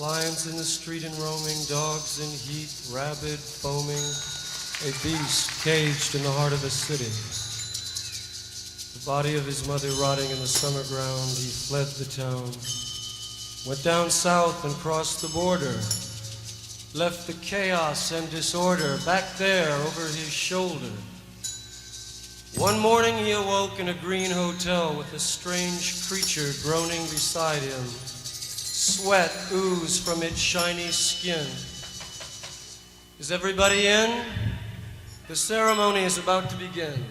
Lions in the street and roaming, dogs in heat, rabid, foaming, a beast caged in the heart of a city. The body of his mother rotting in the summer ground, he fled the town, went down south and crossed the border, left the chaos and disorder back there over his shoulder. One morning he awoke in a green hotel with a strange creature groaning beside him. Sweat oozed from its shiny skin. Is everybody in? The ceremony is about to begin.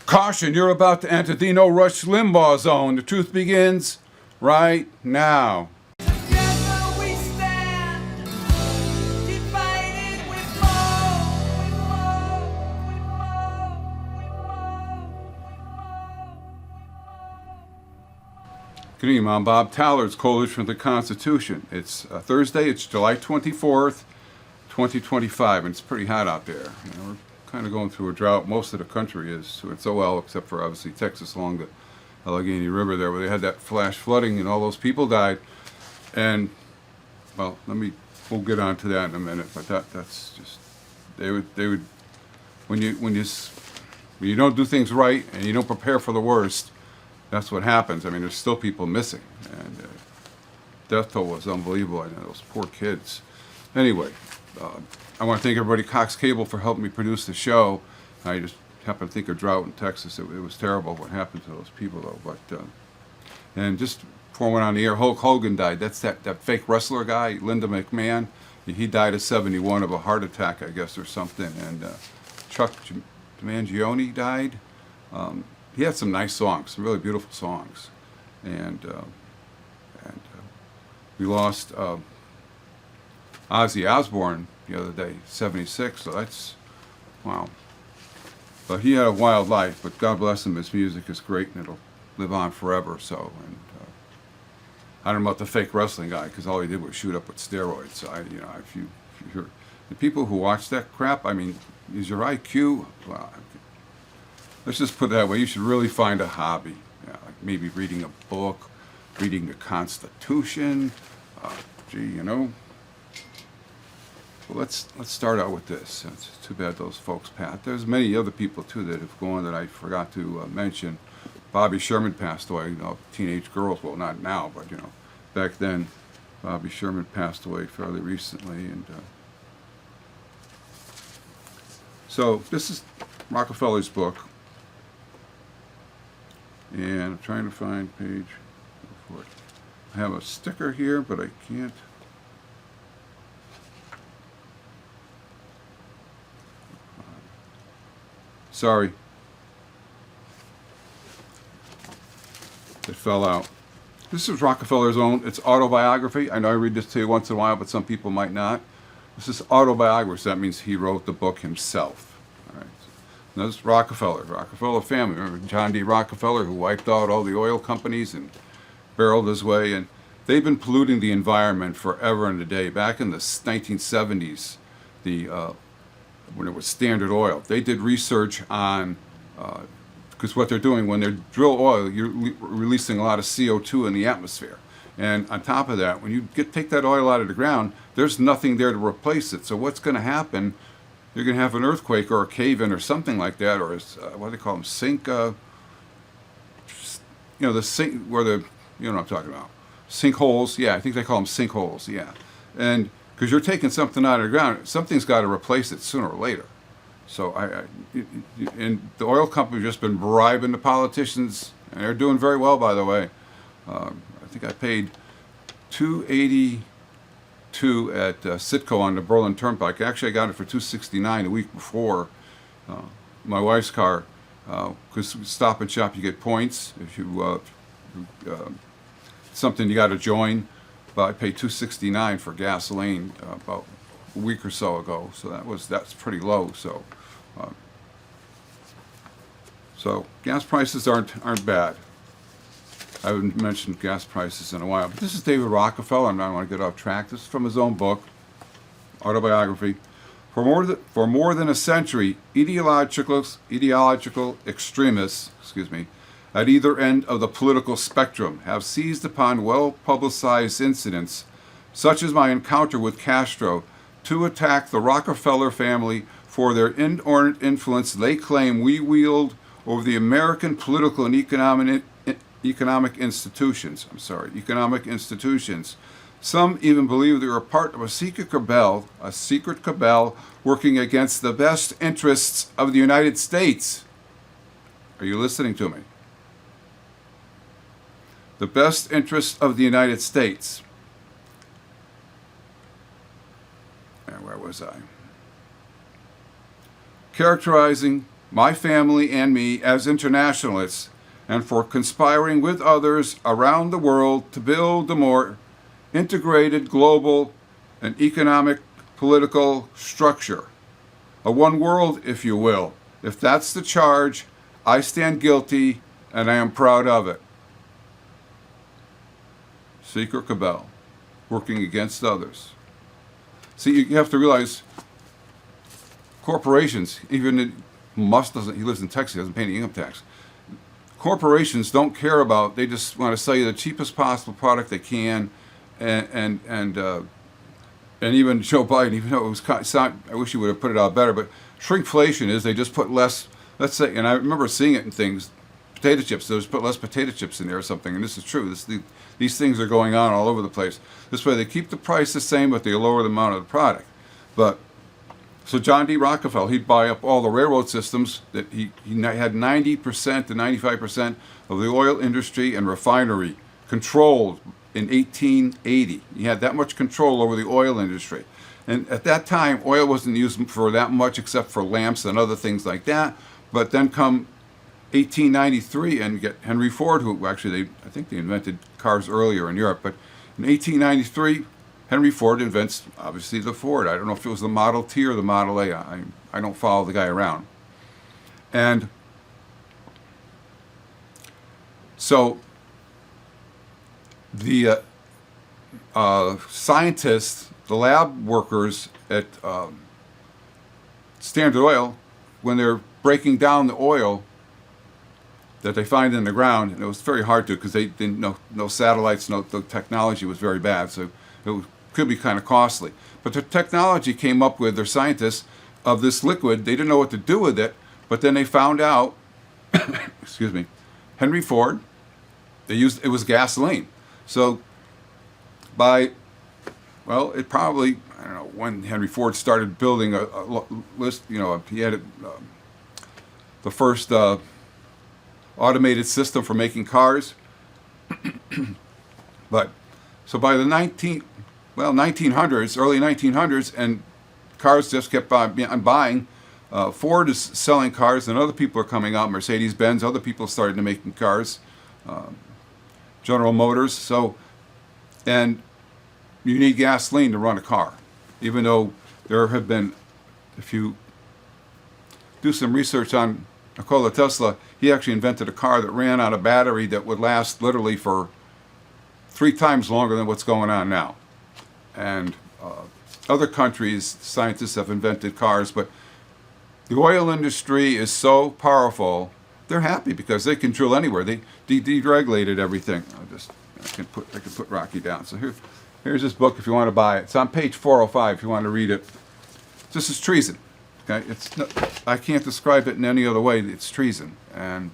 Caution, you're about to enter the No Rush Limbaugh zone. The truth begins right now. Good evening, I'm Bob Tallard's Coalition for the Constitution. It's Thursday, it's July 24th, 2025, and it's pretty hot out there. We're kind of going through a drought. Most of the country is doing so well, except for obviously Texas along the Allegheny River there, where they had that flash flooding and all those people died. And, well, we'll get on to that in a minute, but that's just, they would, when you don't do things right and you don't prepare for the worst, that's what happens. I mean, there's still people missing, and death toll was unbelievable. I know those poor kids. Anyway, I want to thank everybody, Cox Cable, for helping me produce the show. I just happened to think of drought in Texas. It was terrible what happened to those people, though. But and just before I went on the air, Hulk Hogan died. That's that fake wrestler guy, Linda McMahon. He died at 71 of a heart attack, I guess, or something. And Chuck Mangione died. He had some nice songs, some really beautiful songs, and we lost Ozzy Osbourne the other day, 76. So that's wow. But he had a wild life. But God bless him, his music is great, and it'll live on forever. So, and I don't know about the fake wrestling guy, because all he did was shoot up with steroids. So if you hear the people who watch that crap, I mean, is your IQ? Well, let's just put it that way. You should really find a hobby, like maybe reading a book, reading the Constitution. Well, let's start out with this. It's too bad those folks passed. There's many other people too that have gone that I forgot to mention. Bobby Sherman passed away. Teenage girls. Well, not now, but back then, Bobby Sherman passed away fairly recently, and so this is Rockefeller's book. And I'm trying to find page for it. I have a sticker here, but I can't. Sorry. It fell out. This is Rockefeller's own, it's autobiography. I know I read this to you once in a while, but some people might not. This is autobiography, so that means he wrote the book himself. Now, this is Rockefeller family. Remember John D. Rockefeller, who wiped out all the oil companies and barreled his way, and they've been polluting the environment forever and a day. Back in the 1970s, when it was Standard Oil, they did research on, because what they're doing when they drill oil, you're releasing a lot of CO2 in the atmosphere. And on top of that, when you take that oil out of the ground, there's nothing there to replace it. So what's going to happen? You're going to have an earthquake or a cave-in or something like that, or what do they call them? Sink, the sink where you know what I'm talking about. Sinkholes, yeah, I think they call them sinkholes, yeah. And because you're taking something out of the ground, something's got to replace it sooner or later. So and the oil company's just been bribing the politicians, and they're doing very well, by the way. I think I paid $282 at Citgo on the Berlin Turnpike. Actually, I got it for $269 a week before. My wife's car, because Stop and Shop, you get points if you something you got to join. But I paid $269 for gasoline about a week or so ago, so that's pretty low. So gas prices aren't bad. I haven't mentioned gas prices in a while, but this is David Rockefeller. I don't want to get off track. This is from his own book, autobiography. For more than a century, ideological extremists, at either end of the political spectrum have seized upon well-publicized incidents, such as my encounter with Castro, to attack the Rockefeller family for their inordinate influence they claim we wield over the American political and economic institutions. Economic institutions. Some even believe they are part of a secret cabal working against the best interests of the United States. Are you listening to me? The best interests of the United States. And where was I? Characterizing my family and me as internationalists and for conspiring with others around the world to build a more integrated global and economic political structure. A one world, if you will. If that's the charge, I stand guilty and I am proud of it. Secret cabal, working against others. See, you have to realize corporations, even Musk doesn't, he lives in Texas, he doesn't pay any income tax. Corporations don't care about, they just want to sell you the cheapest possible product they can, and even Joe Biden, even though it was, I wish he would have put it out better, but shrinkflation is they just put less, let's say, and I remember seeing it in things, potato chips, they just put less potato chips in there or something, and this is true. These things are going on all over the place. This way they keep the price the same, but they lower the amount of the product. But so John D. Rockefeller, he'd buy up all the railroad systems that he had 90% to 95% of the oil industry and refinery controlled in 1880. He had that much control over the oil industry. And at that time, oil wasn't used for that much except for lamps and other things like that. But then come 1893 and get Henry Ford, who actually, I think they invented cars earlier in Europe, but in 1893, Henry Ford invents, obviously, the Ford. I don't know if it was the Model T or the Model A. I don't follow the guy around. And so the scientists, the lab workers at Standard Oil, when they're breaking down the oil that they find in the ground, and it was very hard to because they didn't know, no satellites, the technology was very bad, so it could be kind of costly. But the technology came up with their scientists of this liquid. They didn't know what to do with it, but then they found out, excuse me, Henry Ford, it was gasoline. So it probably, I don't know, when Henry Ford started building a list, he had the first automated system for making cars. But so by the 1900s, early 1900s, and cars just kept on buying. Ford is selling cars, and other people are coming out. Mercedes-Benz, other people started to making cars. General Motors. So, and you need gasoline to run a car, even though there have been, if you do some research on Nikola Tesla, he actually invented a car that ran on a battery that would last literally for 3 times longer than what's going on now. And other countries, scientists have invented cars, but the oil industry is so powerful, they're happy because they can drill anywhere. They deregulated everything. I can put Rocky down. So here's this book if you want to buy it. It's on page 405 if you want to read it. This is treason. Okay, I can't describe it in any other way. It's treason. And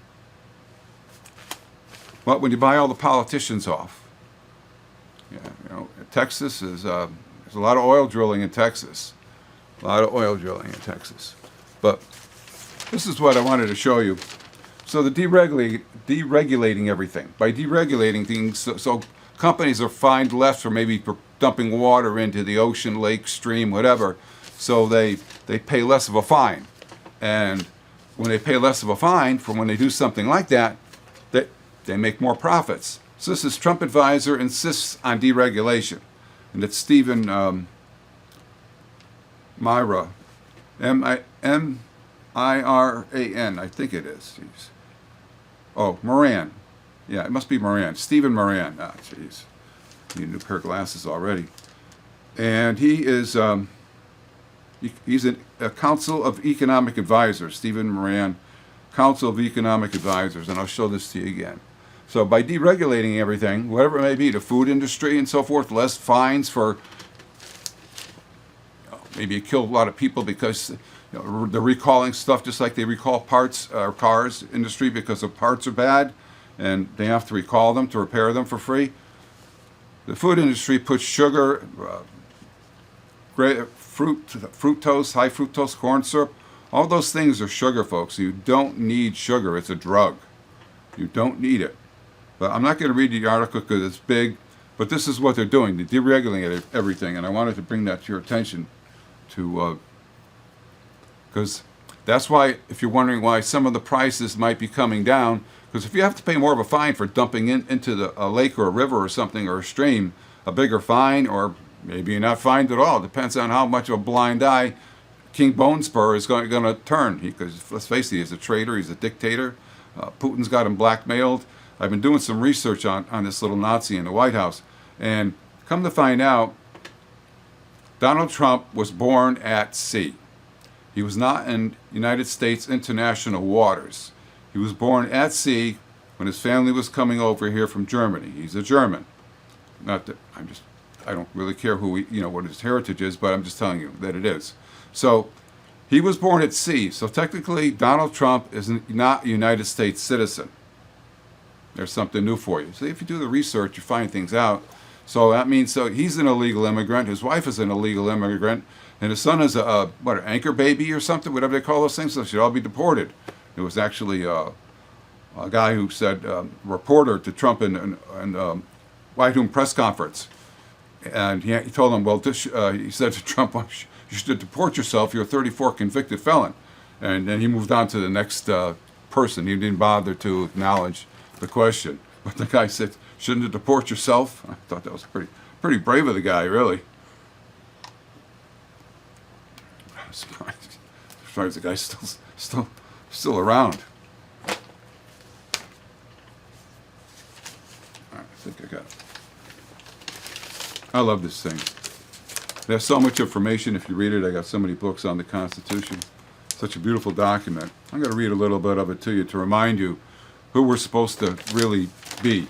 but when you buy all the politicians off, Texas is there's a lot of oil drilling in Texas. A lot of oil drilling in Texas. But this is what I wanted to show you. So the deregulating everything. By deregulating things, so companies are fined less for maybe dumping water into the ocean, lake, stream, whatever. So they pay less of a fine. And when they pay less of a fine for when they do something like that, they make more profits. So this is Trump advisor insists on deregulation. And it's Stephen Myra, M-I-R-A-N, I think it is. Jeez. Oh, Moran. Yeah, it must be Moran. Stephen Moran. Ah, jeez. Need a new pair of glasses already. And he is, he's a Council of Economic Advisors, Stephen Moran. Council of Economic Advisors, and I'll show this to you again. So by deregulating everything, whatever it may be, the food industry and so forth, less fines for, maybe it killed a lot of people because they're recalling stuff just like they recall parts, cars industry because the parts are bad and they have to recall them to repair them for free. The food industry puts sugar, fructose, high fructose corn syrup. All those things are sugar, folks. You don't need sugar. It's a drug. You don't need it. But I'm not going to read the article because it's big, but this is what they're doing. They're deregulating everything, and I wanted to bring that to your attention because that's why, if you're wondering why some of the prices might be coming down, because if you have to pay more of a fine for dumping into a lake or a river or something or a stream, a bigger fine, or maybe you're not fined at all. Depends on how much of a blind eye King Bonespur is going to turn. Because let's face it, he's a traitor, he's a dictator. Putin's got him blackmailed. I've been doing some research on this little Nazi in the White House, and come to find out, Donald Trump was born at sea. He was not in United States international waters. He was born at sea when his family was coming over here from Germany. He's a German. Not that I don't really care what his heritage is, but I'm just telling you that it is. So he was born at sea. So technically, Donald Trump is not a United States citizen. There's something new for you. So if you do the research, you find things out. So that means he's an illegal immigrant. His wife is an illegal immigrant. And his son is an anchor baby or something, whatever they call those things. So they should all be deported. It was actually a guy who said, reporter to Trump in White House press conference. And he told him, he said to Trump, you should deport yourself. You're a 34 convicted felon. And then he moved on to the next person. He didn't bother to acknowledge the question. But the guy said, shouldn't you deport yourself? I thought that was pretty brave of the guy, really. I'm surprised the guy's still around. I think I got it. I love this thing. There's so much information if you read it. I got so many books on the Constitution. Such a beautiful document. I'm going to read a little bit of it to you to remind you who we're supposed to really be,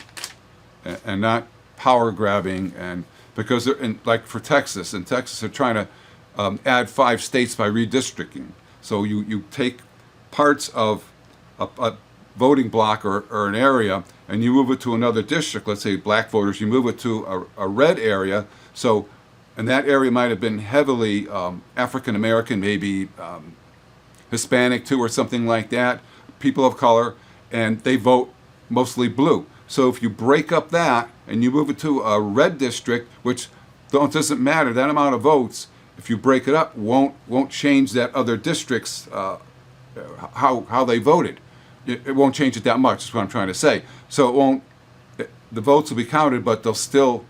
and not power grabbing. And because like for Texas, in Texas they're trying to add 5 states by redistricting. So you take parts of a voting block or an area and you move it to another district. Let's say black voters, you move it to a red area. So, and that area might have been heavily African American, maybe Hispanic too, or something like that, people of color, and they vote mostly blue. So if you break up that and you move it to a red district, which doesn't matter, that amount of votes, if you break it up, won't change that other district's how they voted. It won't change it that much, is what I'm trying to say. So it won't. The votes will be counted, but they'll still.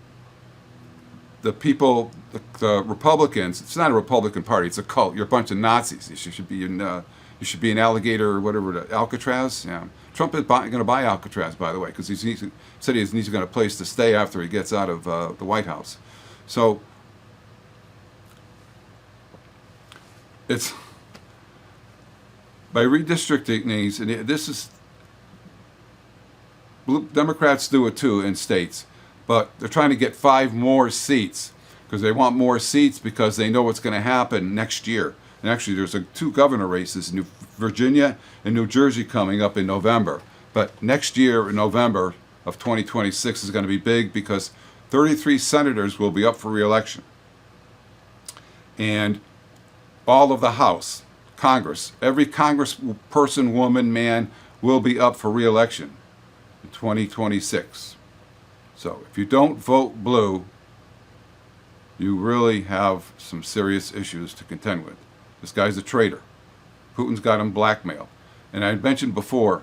The people, the Republicans. It's not a Republican Party. It's a cult. You're a bunch of Nazis. You should be in. You should be an alligator or whatever. Alcatraz. Yeah. Trump is going to buy Alcatraz, by the way, because he said he's got a place to stay after he gets out of the White House. So. It's by redistricting these, and this is Democrats do it too in states, but they're trying to get 5 more seats because they want more seats because they know what's going to happen next year. And actually, there's 2 governor races, New Virginia and New Jersey, coming up in November. But next year, in November of 2026, is going to be big because 33 senators will be up for re-election, and all of the House, Congress, every congressperson, woman, man will be up for re-election in 2026. So if you don't vote blue, you really have some serious issues to contend with. This guy's a traitor. Putin's got him blackmailed. And I mentioned before,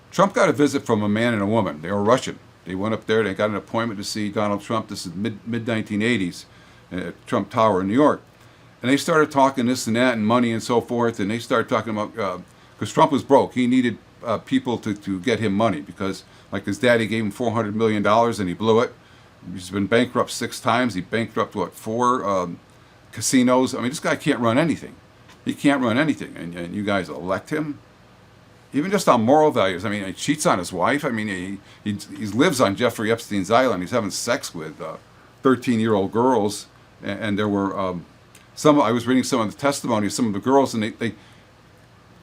Trump got a visit from a man and a woman. They were Russian. They went up there, they got an appointment to see Donald Trump. This is mid-1980s. At Trump Tower in New York, and they started talking this and that and money and so forth, and they started talking about because Trump was broke. He needed people to get him money because, like, his daddy gave him $400 million and he blew it. He's been bankrupt 6 times. He bankrupted 4 casinos. I mean, this guy can't run anything. He can't run anything, and you guys elect him? Even just on moral values. I mean, he cheats on his wife. I mean, he lives on Jeffrey Epstein's island. He's having sex with 13-year-old girls, and there were I was reading some of the testimony of some of the girls, and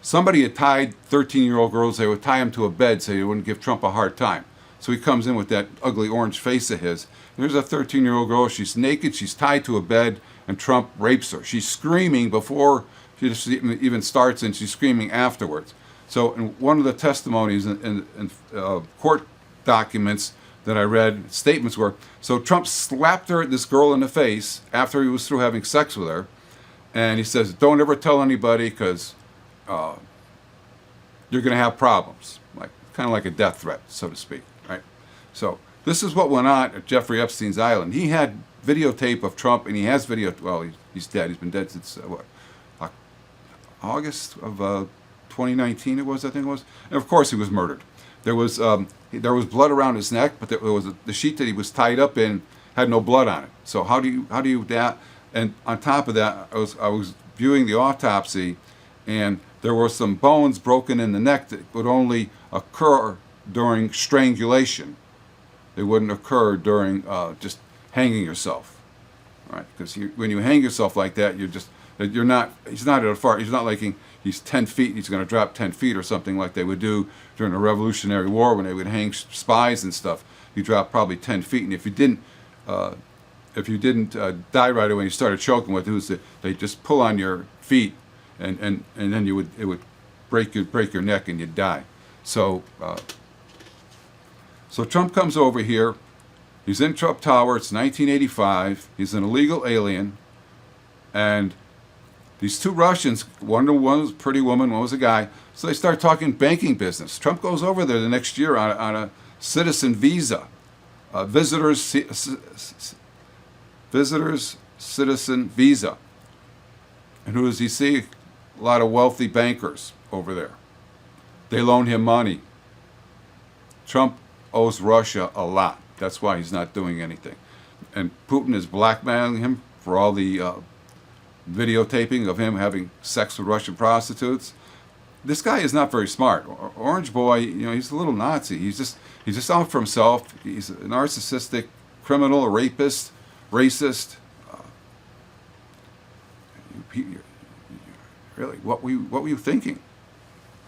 somebody had tied 13-year-old girls. They would tie them to a bed so they wouldn't give Trump a hard time. So he comes in with that ugly orange face of his. There's a 13-year-old girl. She's naked. She's tied to a bed, and Trump rapes her. She's screaming before she even starts, and she's screaming afterwards. So in one of the testimonies in court documents that I read, statements were, so Trump slapped this girl in the face after he was through having sex with her, and he says, don't ever tell anybody because you're going to have problems, kind of like a death threat, so to speak, right? So this is what went on at Jeffrey Epstein's island. He had videotape of Trump, and he has video, well, he's dead. He's been dead since, August of 2019 it was, I think it was. And of course he was murdered. There was blood around his neck, but there was the sheet that he was tied up in had no blood on it. So how do you that? And on top of that, I was viewing the autopsy, and there were some bones broken in the neck that would only occur during strangulation. They wouldn't occur during just hanging yourself, right? Because when you hang yourself like that, he's not like he's 10 feet, he's going to drop 10 feet or something like they would do during the Revolutionary War when they would hang spies and stuff. You drop probably 10 feet, and if you didn't die right away, you started choking, what they do they just pull on your feet, and then it would break your neck and you'd die. So Trump comes over here. He's in Trump Tower. It's 1985. He's an illegal alien, and these two Russians, one was a pretty woman, one was a guy, so they start talking banking business. Trump goes over there the next year on a citizen visa, visitors citizen visa. And who does he see? A lot of wealthy bankers over there. They loan him money. Trump owes Russia a lot. That's why he's not doing anything. And Putin is blackmailing him for all the videotaping of him having sex with Russian prostitutes. This guy is not very smart. Orange Boy, he's a little Nazi. He's just out for himself. He's a narcissistic criminal, a rapist, racist. Really, what were you thinking?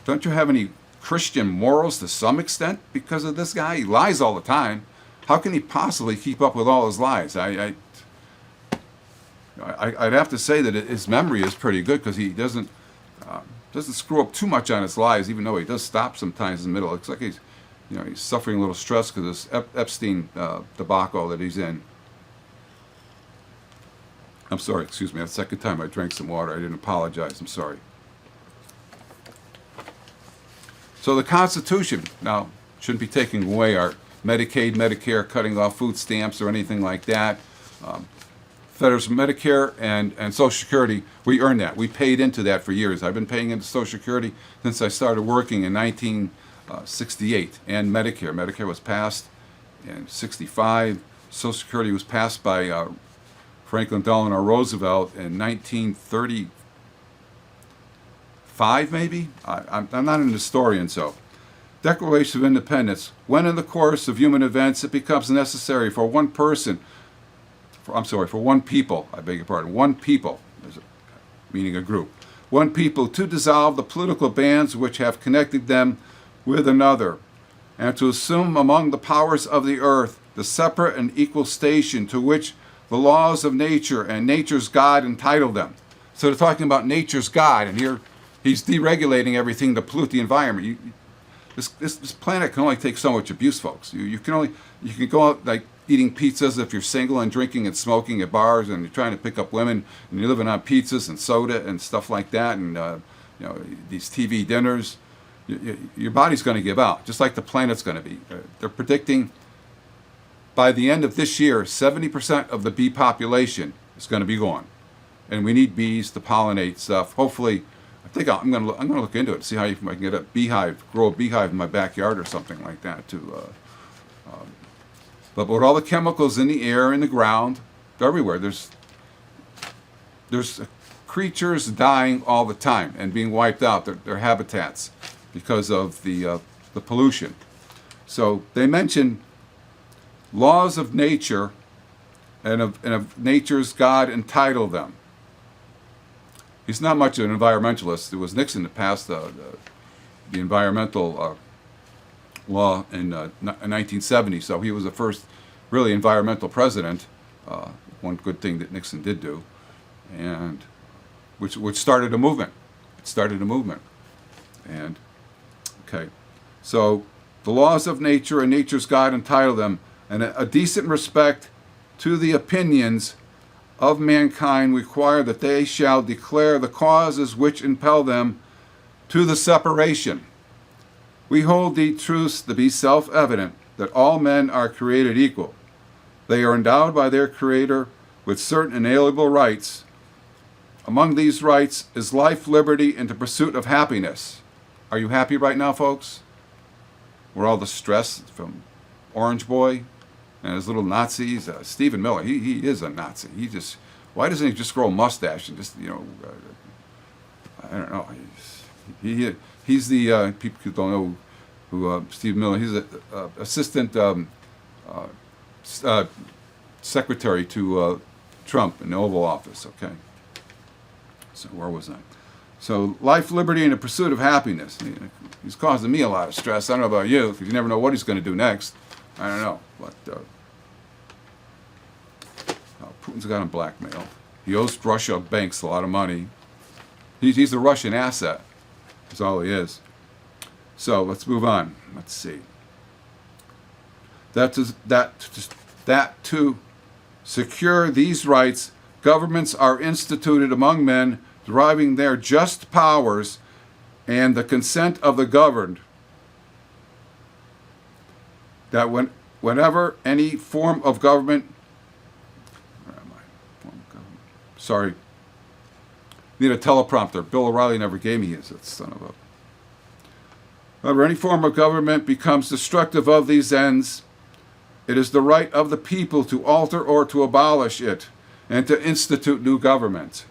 Don't you have any Christian morals to some extent because of this guy? He lies all the time. How can he possibly keep up with all his lies? I'd have to say that his memory is pretty good because he doesn't screw up too much on his lies, even though he does stop sometimes in the middle. It looks like he's suffering a little stress because of this Epstein debacle that he's in. I'm sorry, excuse me. That's the second time I drank some water. I didn't apologize. I'm sorry. So the Constitution now shouldn't be taking away our Medicaid, Medicare, cutting off food stamps or anything like that. Federal Medicare and Social Security, we earned that. We paid into that for years. I've been paying into Social Security since I started working in 1968. And Medicare. Medicare was passed in 65. Social Security was passed by Franklin Delano Roosevelt in 1935, maybe? I'm not an historian, so. Declaration of Independence. When in the course of human events it becomes necessary for one person, for one people, I beg your pardon, one people, meaning a group, one people to dissolve the political bands which have connected them with another, and to assume among the powers of the earth the separate and equal station to which the laws of nature and nature's God entitle them. So they're talking about nature's God, and here he's deregulating everything to pollute the environment. This planet can only take so much abuse, folks. You can go out like eating pizzas if you're single and drinking and smoking at bars, and you're trying to pick up women, and you're living on pizzas and soda and stuff like that, and these TV dinners. Your body's going to give out, just like the planet's going to be. They're predicting by the end of this year, 70% of the bee population is going to be gone, and we need bees to pollinate stuff. Hopefully, I think I'm going to look into it, see how I can get grow a beehive in my backyard or something like that too. But with all the chemicals in the air, in the ground, everywhere, there's creatures dying all the time and being wiped out, their habitats, because of the pollution. So they mention laws of nature and of nature's God entitled them. He's not much of an environmentalist. It was Nixon that passed the environmental law in 1970, so he was the first really environmental president. One good thing that Nixon did do, and which started a movement. It started a movement. And okay, so the laws of nature and nature's God entitle them, and a decent respect to the opinions of mankind require that they shall declare the causes which impel them to the separation. We hold these truths to be self-evident, that all men are created equal. They are endowed by their Creator with certain inalienable rights. Among these rights is life, liberty, and the pursuit of happiness. Are you happy right now, folks? Where all the stress from Orange Boy and his little Nazis, Stephen Miller, he is a Nazi. Why doesn't he just grow a mustache and just, I don't know. He's the, people who don't know who Stephen Miller, he's an assistant secretary to Trump in the Oval Office, okay? So where was I? So life, liberty, and the pursuit of happiness. He's causing me a lot of stress. I don't know about you, because you never know what he's going to do next. I don't know, but Putin's got him blackmailed. He owes Russia banks a lot of money. He's a Russian asset. That's all he is. So let's move on. Let's see. That to secure these rights, governments are instituted among men, deriving their just powers and the consent of the governed. That whenever any form of government, where am I? Form of government. Sorry. Need a teleprompter. Bill O'Reilly never gave me his, that son of a. Whenever any form of government becomes destructive of these ends, it is the right of the people to alter or to abolish it and to institute new government,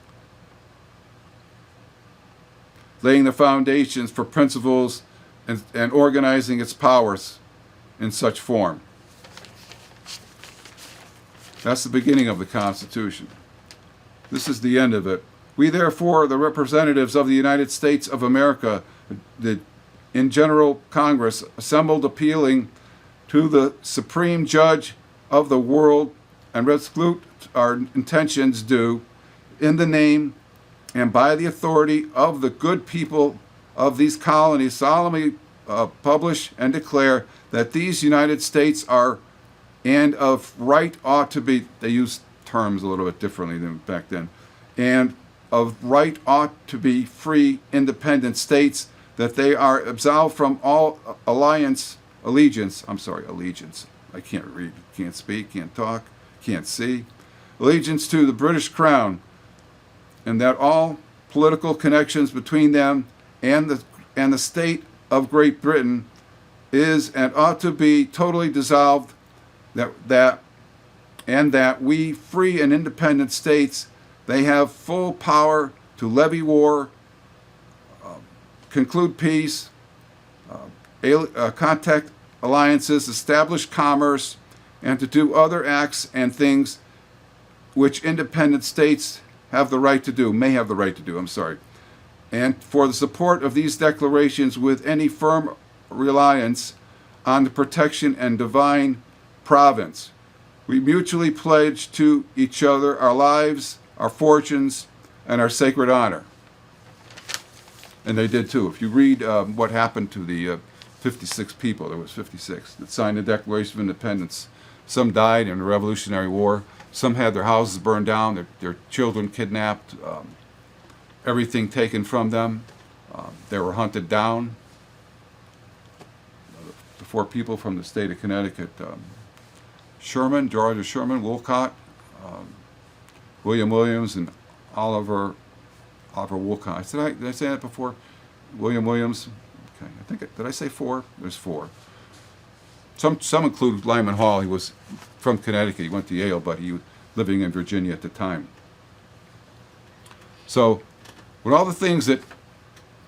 laying the foundations for principles and organizing its powers in such form. That's the beginning of the Constitution. This is the end of it. We therefore, the representatives of the United States of America, in General Congress, assembled appealing to the Supreme Judge of the world, and resolute our intentions do, in the name and by the authority of the good people of these colonies, solemnly publish and declare that these United States are, and of right ought to be, they use terms a little bit differently than back then, and of right ought to be free, independent states, that they are absolved from all allegiance. I can't read, can't speak, can't talk, can't see. Allegiance to the British Crown, and that all political connections between them and the state of Great Britain is and ought to be totally dissolved, that we free and independent states, they have full power to levy war, conclude peace, contact alliances, establish commerce, and to do other acts and things which independent states have the right to do, and for the support of these declarations with any firm reliance on the protection and divine providence. We mutually pledge to each other our lives, our fortunes, and our sacred honor. And they did too. If you read what happened to the 56 people, there was 56, that signed the Declaration of Independence. Some died in the Revolutionary War. Some had their houses burned down, their children kidnapped, everything taken from them. They were hunted down. The 4 people from the state of Connecticut, Georgia Sherman, Wolcott, William Williams, and Oliver Wolcott. Did I say that before? William Williams. Okay, I think did I say 4? There's 4. Some include Lyman Hall. He was from Connecticut. He went to Yale, but he was living in Virginia at the time. So, with all the things that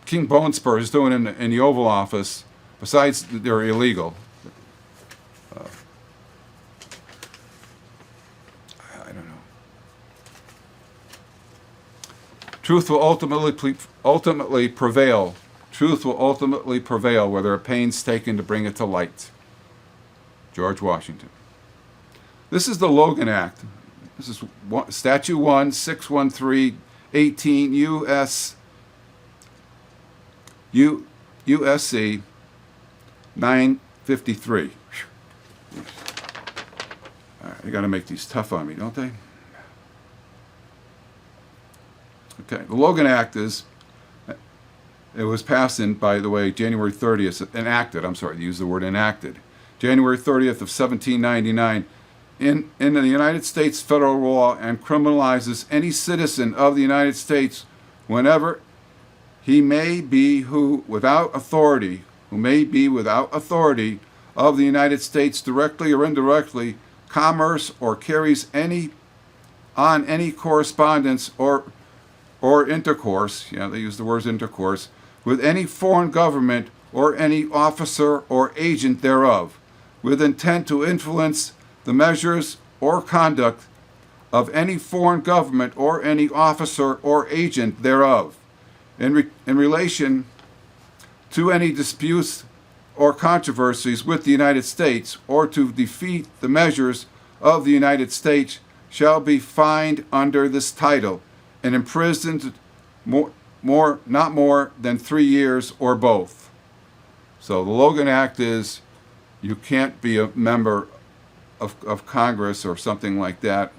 King Bonespur is doing in the Oval Office, besides they're illegal, I don't know. Truth will ultimately prevail. Truth will ultimately prevail where there are pains taken to bring it to light. George Washington. This is the Logan Act. This is Statute 1, 613, 18 USC 953. All right, they got to make these tough on me, don't they? Okay, the Logan Act is, it was passed in, by the way, January 30th, enacted, I'm sorry, they use the word enacted, January 30th of 1799, in the United States federal law, and criminalizes any citizen of the United States whenever he may be who may be without authority of the United States directly or indirectly, commerce or carries any correspondence or intercourse, they use the words intercourse, with any foreign government or any officer or agent thereof, with intent to influence the measures or conduct of any foreign government or any officer or agent thereof, in relation to any disputes or controversies with the United States, or to defeat the measures of the United States, shall be fined under this title and imprisoned not more than 3 years or both. So the Logan Act is, you can't be a member of Congress or something like that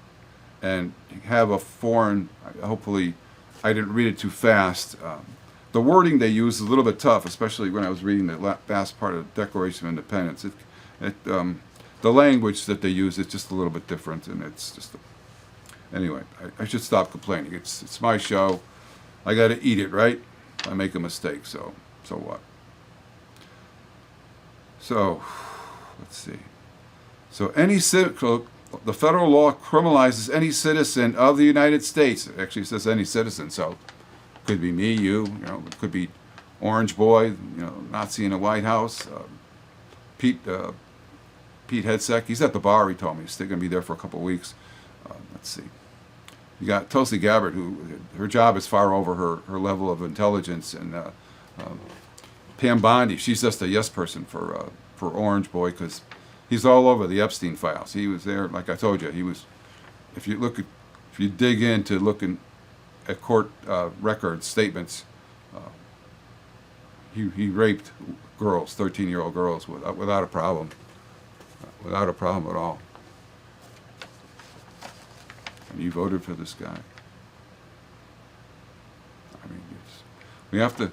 and have a foreign, hopefully I didn't read it too fast. The wording they use is a little bit tough, especially when I was reading the last part of the Declaration of Independence. The language that they use is just a little bit different, and it's just anyway, I should stop complaining. It's my show. I got to eat it, right? I make a mistake, so what? So let's see. So the federal law criminalizes any citizen of the United States. It actually says any citizen, so it could be me, you, it could be Orange Boy, Nazi in the White House, Pete Hegseth. He's at the bar, he told me. He's going to be there for a couple of weeks. Let's see. You got Tulsi Gabbard, who her job is far over her level of intelligence, and Pam Bondi, she's just a yes person for Orange Boy, because he's all over the Epstein files. He was there, like I told you. He was, if you dig into looking at court records, statements, he raped girls, 13-year-old girls, without a problem, without a problem at all. And you voted for this guy. I mean, we have to,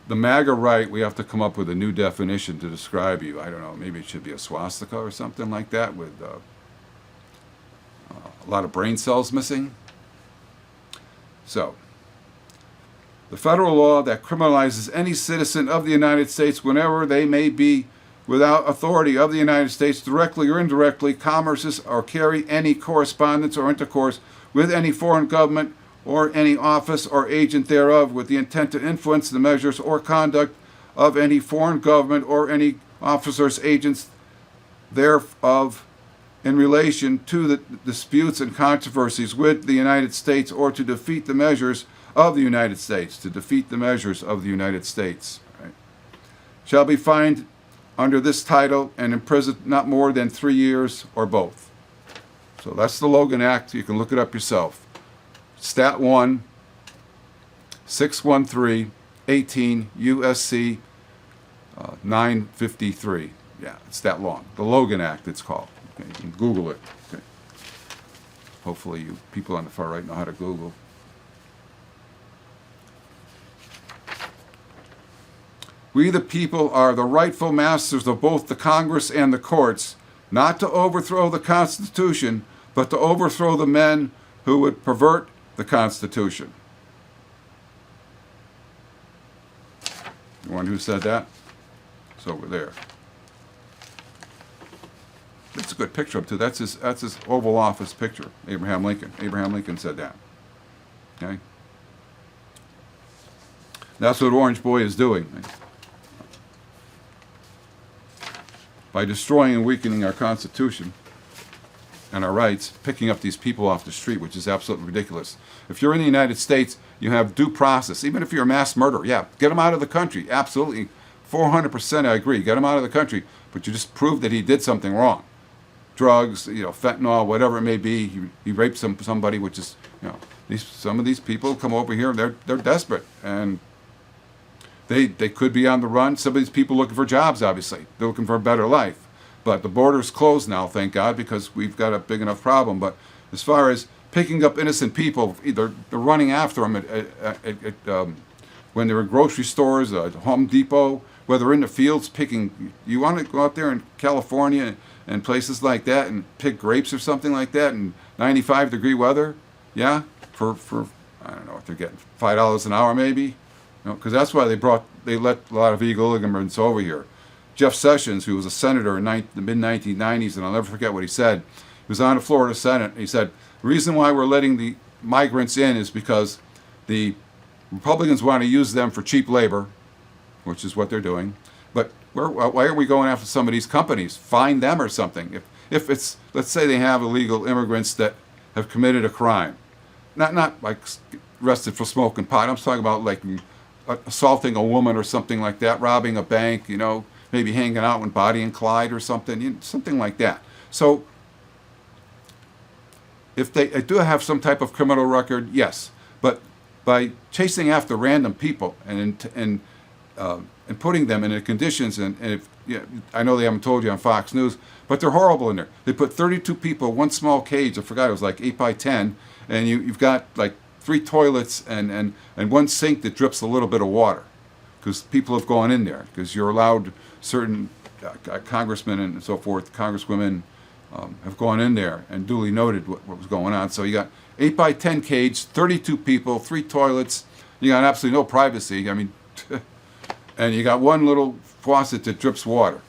the MAGA right, we have to come up with a new definition to describe you. I don't know, maybe it should be a swastika or something like that, with a lot of brain cells missing. So, the federal law that criminalizes any citizen of the United States whenever they may be without authority of the United States, directly or indirectly, commerces or carry any correspondence or intercourse with any foreign government or any office or agent thereof, with the intent to influence the measures or conduct of any foreign government or any officers, agents thereof, in relation to the disputes and controversies with the United States, or to defeat the measures of the United States, right? Shall be fined under this title and imprisoned not more than 3 years or both. So that's the Logan Act. You can look it up yourself. Stat 1, 613, 18 USC 953. Yeah, it's that long. The Logan Act, it's called. Okay, you can Google it. Okay. Hopefully you people on the far right know how to Google. We the people are the rightful masters of both the Congress and the courts, not to overthrow the Constitution, but to overthrow the men who would pervert the Constitution. The one who said that? It's over there. That's a good picture up too. That's his Oval Office picture, Abraham Lincoln. Abraham Lincoln said that. Okay? That's what Orange Boy is doing. By destroying and weakening our Constitution and our rights, picking up these people off the street, which is absolutely ridiculous. If you're in the United States, you have due process. Even if you're a mass murderer, yeah, get him out of the country. Absolutely, 400% I agree. Get him out of the country, but you just prove that he did something wrong. Drugs, fentanyl, whatever it may be. He raped somebody, which is, some of these people come over here, they're desperate, and they could be on the run. Some of these people looking for jobs, obviously. They're looking for a better life. But the border's closed now, thank God, because we've got a big enough problem. But as far as picking up innocent people, either they're running after them when they're in grocery stores, Home Depot, whether they're in the fields picking. You want to go out there in California and places like that and pick grapes or something like that in 95-degree weather, yeah, for I don't know what they're getting, $5 an hour maybe, because that's why they let a lot of illegal immigrants over here. Jeff Sessions, who was a senator in the mid-1990s, and I'll never forget what he said. He was on the Florida Senate. He said, the reason why we're letting the migrants in is because the Republicans want to use them for cheap labor, which is what they're doing. But why are we going after some of these companies? Fine them or something. If it's, let's say they have illegal immigrants that have committed a crime. Not like arrested for smoking pot. I'm talking about like assaulting a woman or something like that, robbing a bank, maybe hanging out with Bonnie and Clyde or something, something like that. So if they do have some type of criminal record, yes, but by chasing after random people and putting them in the conditions, and if, I know they haven't told you on Fox News, but they're horrible in there. They put 32 people, one small cage, I forgot, it was like 8 by 10, and you've got like 3 toilets and one sink that drips a little bit of water, because people have gone in there, because you're allowed, certain congressmen and so forth, congresswomen have gone in there and duly noted what was going on. So you got 8 by 10 cage, 32 people, 3 toilets, you got absolutely no privacy, I mean, and you got one little faucet that drips water.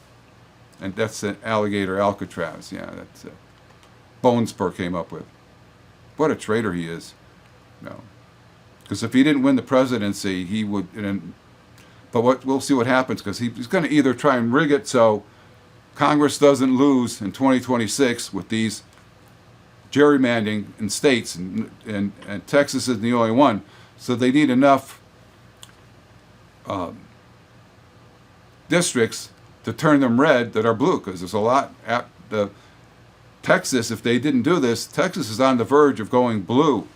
And that's an alligator Alcatraz, yeah, that's Bonesper came up with. What a traitor he is. No. Because if he didn't win the presidency, he would, but we'll see what happens, because he's going to either try and rig it so Congress doesn't lose in 2026 with these gerrymandering in states, and Texas is the only one. So they need enough districts to turn them red that are blue, because there's a lot at the Texas. If they didn't do this, Texas is on the verge of going blue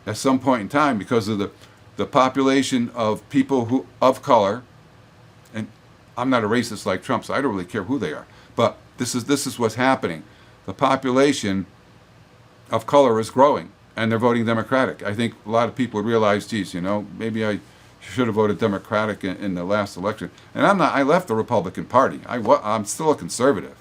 at some point in time because of the population of people of color. And I'm not a racist like Trump, so I don't really care who they are. But this is what's happening. The population of color is growing, and they're voting Democratic. I think a lot of people realize, geez, maybe I should have voted Democratic in the last election. And I'm not. I left the Republican Party. I'm still a conservative.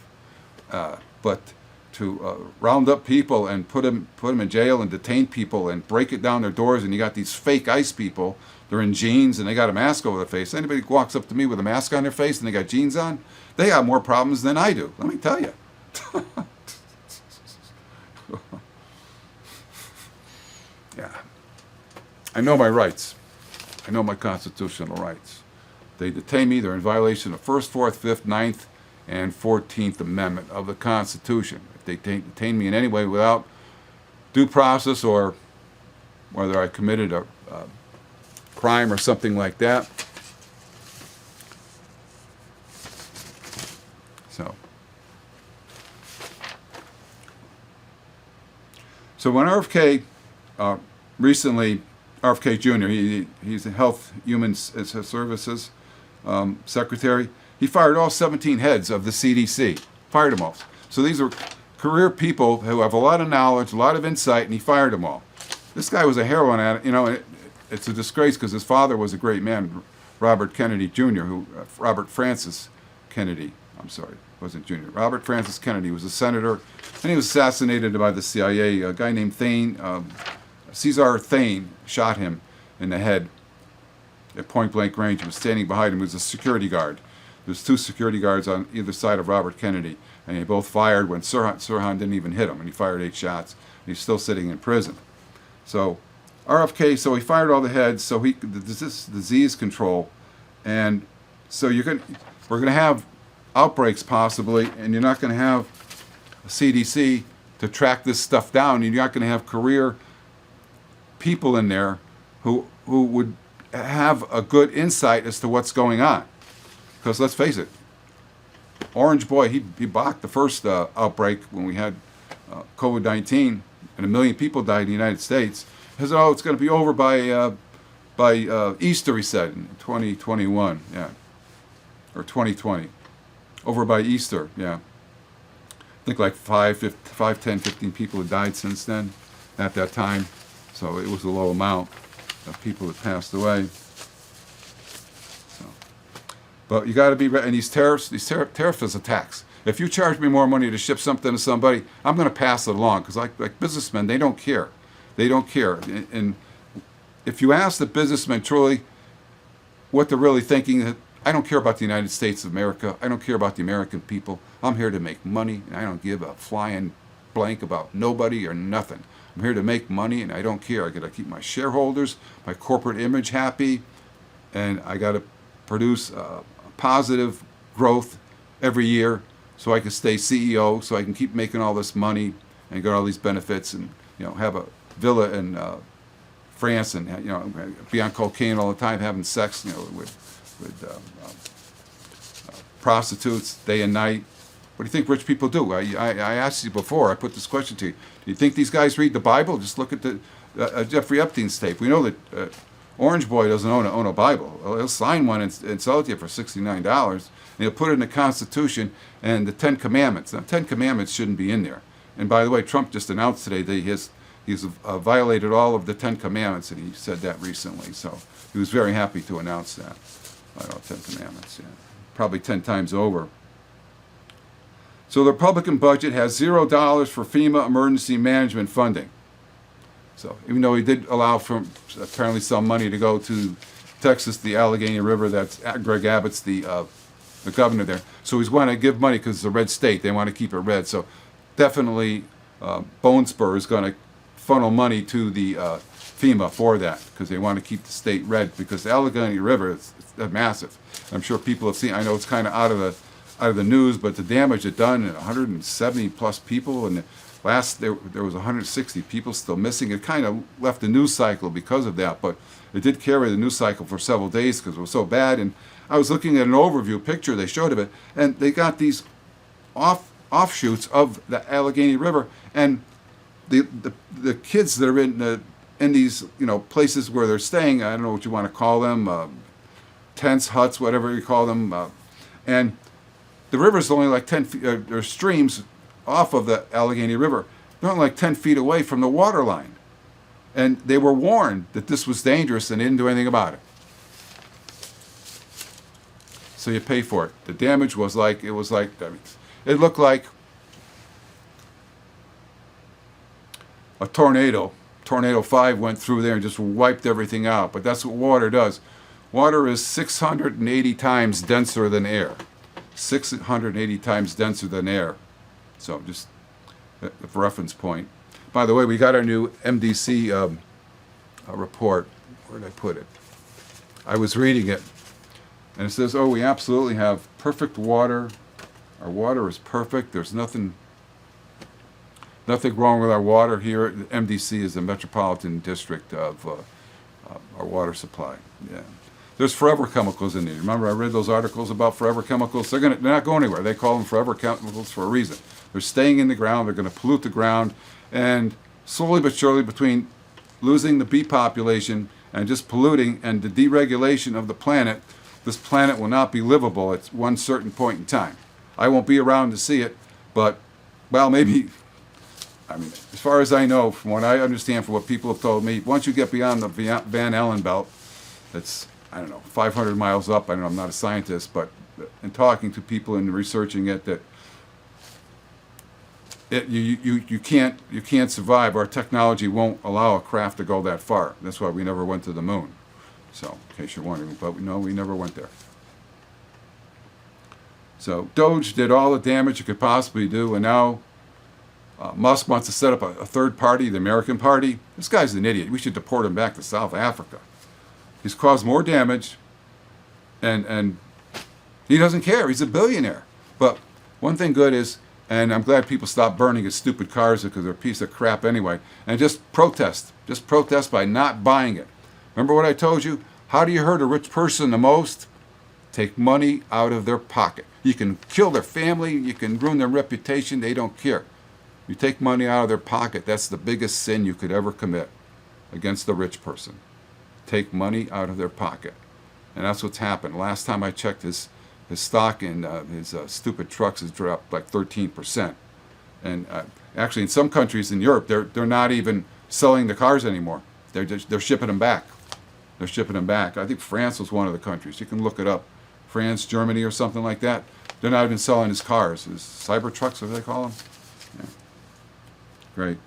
But to round up people and put them in jail and detain people and break it down their doors, and you got these fake ICE people. They're in jeans and they got a mask over their face. Anybody who walks up to me with a mask on their face and they got jeans on, they have more problems than I do. Let me tell you. Yeah. I know my rights. I know my constitutional rights. They detain me, they're in violation of 1st, 4th, 5th, 9th, and 14th Amendment of the Constitution. If they detain me in any way without due process, or whether I committed a crime or something like that. So when RFK recently, RFK Jr., he's a Health Human Services Secretary, he fired all 17 heads of the CDC, fired them all. So these are career people who have a lot of knowledge, a lot of insight, and he fired them all. This guy was a heroin addict. It's a disgrace because his father was a great man, Robert Kennedy Jr., Robert Francis Kennedy, I'm sorry, wasn't Jr. Robert Francis Kennedy was a senator, and he was assassinated by the CIA. A guy named Thane, Cesar Thane, shot him in the head at point-blank range. He was standing behind him. He was a security guard. There's 2 security guards on either side of Robert Kennedy, and they both fired when Sirhan didn't even hit him, and he fired 8 shots. And he's still sitting in prison. So RFK, so he fired all the heads, so this disease control, and so we're gonna have outbreaks possibly, and you're not gonna have a CDC to track this stuff down. You're not gonna have career people in there who would have a good insight as to what's going on. Because let's face it, Orange Boy, he blocked the first outbreak when we had COVID-19, and 1 million people died in the United States. He said, oh, it's going to be over by Easter, he said, in 2021, yeah, or 2020. Over by Easter, yeah. I think like 10, 15 people had died since then, at that time. So it was a low amount of people that passed away. So, but you got to be ready. And these tariffs is a tax. If you charge me more money to ship something to somebody, I'm going to pass it along, because like businessmen, they don't care. They don't care. And if you ask the businessmen truly what they're really thinking, I don't care about the United States of America. I don't care about the American people. I'm here to make money, and I don't give a flying blank about nobody or nothing. I'm here to make money, and I don't care. I got to keep my shareholders, my corporate image happy, and I got to produce positive growth every year so I can stay CEO, so I can keep making all this money and get all these benefits, and have a villa in France, and be on cocaine all the time, having sex, with prostitutes day and night. What do you think rich people do? I asked you before. I put this question to you. Do you think these guys read the Bible? Just look at the Jeffrey Epstein's tape. We know that Orange Boy doesn't own a Bible. Well, he'll sign one and sell it to you for $69, and he'll put it in the Constitution and the Ten Commandments. Now, 10 Commandments shouldn't be in there. And by the way, Trump just announced today that he's violated all of the 10 Commandments, and he said that recently. So he was very happy to announce that. I don't know, 10 Commandments, yeah. Probably 10 times over. So the Republican budget has $0 for FEMA emergency management funding. So even though he did allow for apparently some money to go to Texas, the Allegheny River, that's Greg Abbott's the governor there. So he's want to give money because it's a red state. They want to keep it red. So definitely Bone Spur is going to funnel money to the FEMA for that, because they want to keep the state red, because the Allegheny River is massive. I'm sure people have seen. I know it's kind of out of the news, but the damage it done, 170 plus people, and there was 160 people still missing. It kind of left the news cycle because of that, but it did carry the news cycle for several days because it was so bad. And I was looking at an overview picture they showed of it, and they got these offshoots of the Allegheny River, and the kids that are in these places where they're staying, I don't know what you want to call them, tents, huts, whatever you call them, and the river's only like 10 feet, there's streams off of the Allegheny River. They're only like 10 feet away from the water line. And they were warned that this was dangerous, and they didn't do anything about it. So you pay for it. The damage was like, it looked like a tornado. Tornado 5 went through there and just wiped everything out. But that's what water does. Water is 680 times denser than air. 680 times denser than air. So just a reference point. By the way, we got our new MDC report. Where did I put it? I was reading it, and it says, oh, we absolutely have perfect water. Our water is perfect. There's nothing wrong with our water here. MDC is the metropolitan district of our water supply. Yeah. There's forever chemicals in there. Remember, I read those articles about forever chemicals. They're not going anywhere. They call them forever chemicals for a reason. They're staying in the ground. They're going to pollute the ground. And slowly but surely, between losing the bee population and just polluting and the deregulation of the planet, this planet will not be livable at one certain point in time. I won't be around to see it, but, well, maybe, I mean, as far as I know, from what I understand, from what people have told me, once you get beyond the Van Allen belt, it's, I don't know, 500 miles up. I don't know, I'm not a scientist, but in talking to people and researching it, that you can't survive. Our technology won't allow a craft to go that far. That's why we never went to the moon. So, in case you're wondering, but no, we never went there. So, Doge did all the damage it could possibly do, and now Musk wants to set up a third party, the American Party. This guy's an idiot. We should deport him back to South Africa. He's caused more damage, and he doesn't care. He's a billionaire. But one thing good is, and I'm glad people stopped burning his stupid cars because they're a piece of crap anyway, and just protest. Just protest by not buying it. Remember what I told you? How do you hurt a rich person the most? Take money out of their pocket. You can kill their family, you can ruin their reputation, they don't care. You take money out of their pocket, that's the biggest sin you could ever commit against the rich person. Take money out of their pocket. And that's what's happened. Last time I checked, his stock in his stupid trucks has dropped like 13%. And actually in some countries in Europe, they're not even selling the cars anymore. They're shipping them back. They're shipping them back. I think France was one of the countries. You can look it up. France, Germany, or something like that. They're not even selling his cars. His cyber trucks, what do they call them? Yeah. Great.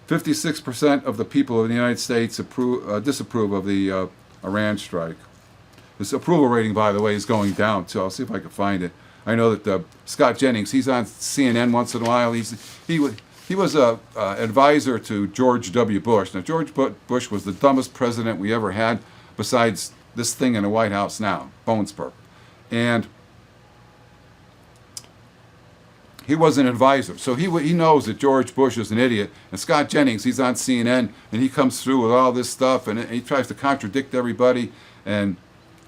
56% of the people of the United States disapprove of the Iran strike. This approval rating, by the way, is going down too. I'll see if I can find it. I know that Scott Jennings, he's on CNN once in a while. He was an advisor to George W. Bush. Now, George Bush was the dumbest president we ever had, besides this thing in the White House now, Bonesburg. And he was an advisor. So he knows that George Bush is an idiot. And Scott Jennings, he's on CNN, and he comes through with all this stuff, and he tries to contradict everybody. And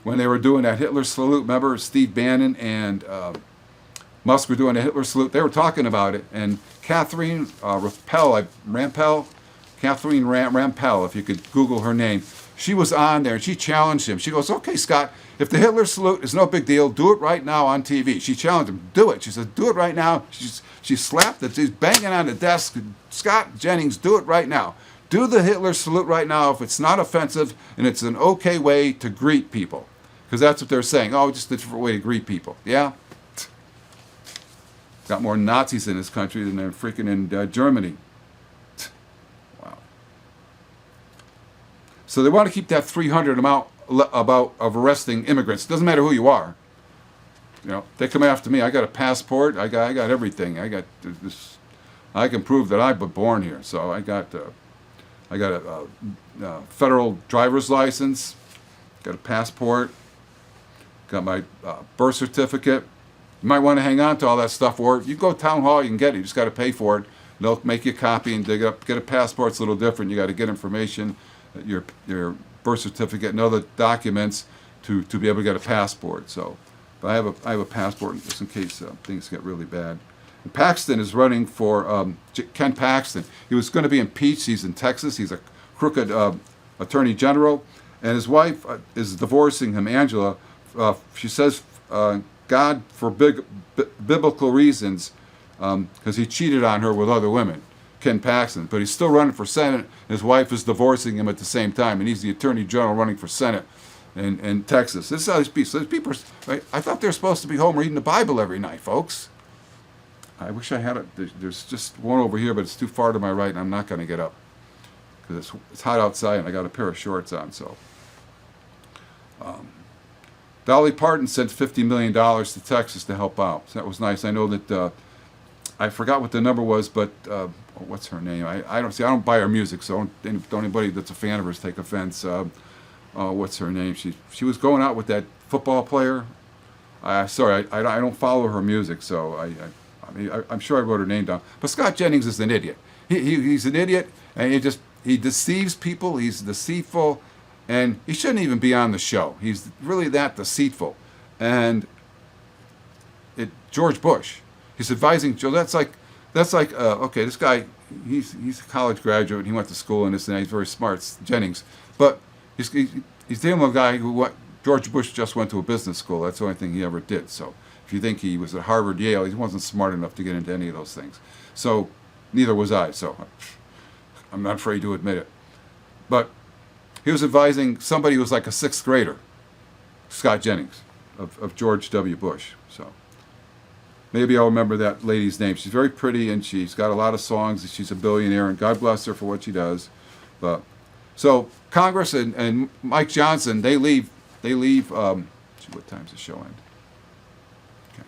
when they were doing that Hitler salute, remember Steve Bannon and Musk were doing a Hitler salute, they were talking about it. And Catherine Rampell, if you could Google her name, she was on there and she challenged him. She goes, okay, Scott, if the Hitler salute is no big deal, do it right now on TV. She challenged him, do it. She said, do it right now. She slapped it. She's banging on the desk. Scott Jennings, do it right now. Do the Hitler salute right now if it's not offensive and it's an okay way to greet people. Because that's what they're saying. Oh, just a different way to greet people. Yeah? Got more Nazis in this country than they're freaking in Germany. Wow. So they want to keep that 300 amount of arresting immigrants. Doesn't matter who you are. You know, they come after me. I got a passport. I got everything. I got this. I can prove that I was born here. So I got a federal driver's license. Got a passport. Got my birth certificate. You might want to hang on to all that stuff, or you go to town hall, you can get it. You just got to pay for it. They'll make you a copy and dig up. Get a passport. It's a little different. You got to get information, your birth certificate and other documents to be able to get a passport. So, but I have a passport just in case things get really bad. And Paxton is running for Ken Paxton. He was going to be impeached. He's in Texas. He's a crooked attorney general, and his wife is divorcing him, Angela. She says God for biblical reasons, because he cheated on her with other women, Ken Paxton. But he's still running for Senate. And his wife is divorcing him at the same time, and he's the attorney general running for Senate in Texas. This is how these people. Right? I thought they're supposed to be home reading the Bible every night, folks. I wish I had it. There's just one over here, but it's too far to my right, and I'm not going to get up because it's hot outside, and I got a pair of shorts on. So. Dolly Parton sent $50 million to Texas to help out. So that was nice. I know that I forgot what the number was, but what's her name? I don't buy her music, so don't anybody that's a fan of hers take offense. What's her name? She was going out with that football player. Sorry, I don't follow her music, so I'm sure I wrote her name down. But Scott Jennings is an idiot. He's an idiot, and he deceives people. He's deceitful. And he shouldn't even be on the show. He's really that deceitful. And George Bush, he's advising Joe. That's like okay, this guy, he's a college graduate. He went to school and this and that. He's very smart, it's Jennings. But he's dealing with a guy George Bush just went to a business school. That's the only thing he ever did. So if you think he was at Harvard, Yale, he wasn't smart enough to get into any of those things. So neither was I. So I'm not afraid to admit it. But he was advising somebody who was like a sixth grader, Scott Jennings, of George W. Bush. So maybe I'll remember that lady's name. She's very pretty, and she's got a lot of songs. She's a billionaire, and God bless her for what she does. But so Congress and Mike Johnson, they leave. What time's the show end? Okay.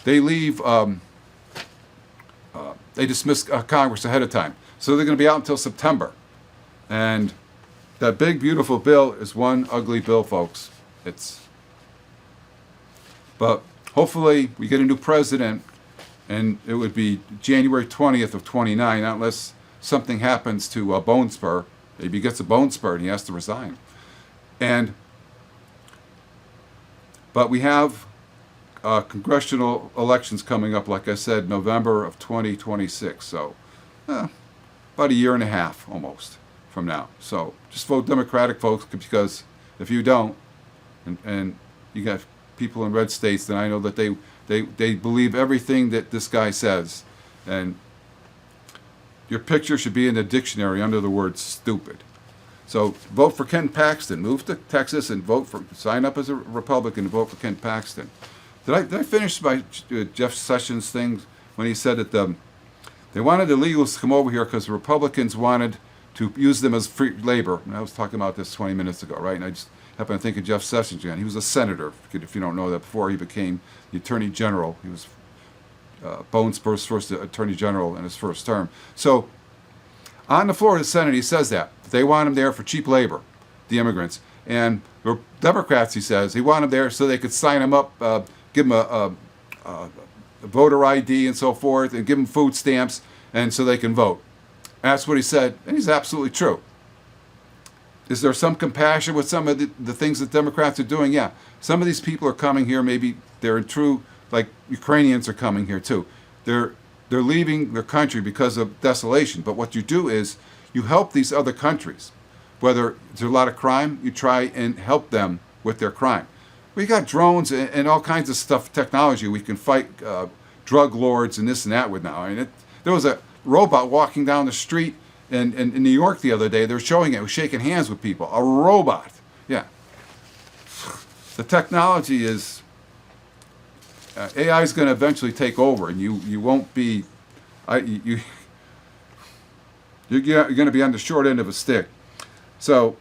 They leave they dismissed Congress ahead of time. So they're going to be out until September. And that big, beautiful bill is one ugly bill, folks. But hopefully we get a new president, and it would be January 20th of 29, unless something happens to Bone Spur. Maybe he gets a bone spur and he has to resign. But we have congressional elections coming up, like I said, November of 2026. So about a year and a half almost from now. So just vote Democratic, folks, because if you don't, and you got people in red states, then I know that they believe everything that this guy says. And your picture should be in the dictionary under the word stupid. So vote for Ken Paxton. Move to Texas and sign up as a Republican and vote for Ken Paxton. Did I finish my Jeff Sessions thing when he said that they wanted illegals to come over here because the Republicans wanted to use them as free labor? And I was talking about this 20 minutes ago, right? And I just happened to think of Jeff Sessions again. He was a senator, if you don't know that, before he became the Attorney General. He was Bone Spur's first Attorney General in his first term. So on the floor of the Senate, he says that they want him there for cheap labor, the immigrants. And the Democrats, he says, he want them there so they could sign them up, give them a voter ID and so forth, and give them food stamps, and so they can vote. That's what he said, and he's absolutely true. Is there some compassion with some of the things that Democrats are doing? Yeah. Some of these people are coming here, maybe they're true, like Ukrainians are coming here too. They're leaving their country because of desolation. But what you do is you help these other countries. Whether there's a lot of crime, you try and help them with their crime. We got drones and all kinds of stuff, technology. We can fight drug lords and this and that with now. And there was a robot walking down the street in New York the other day. They were showing it. It was shaking hands with people. A robot. Yeah. The technology is... AI is going to eventually take over, and you won't be... you're going to be on the short end of a stick. So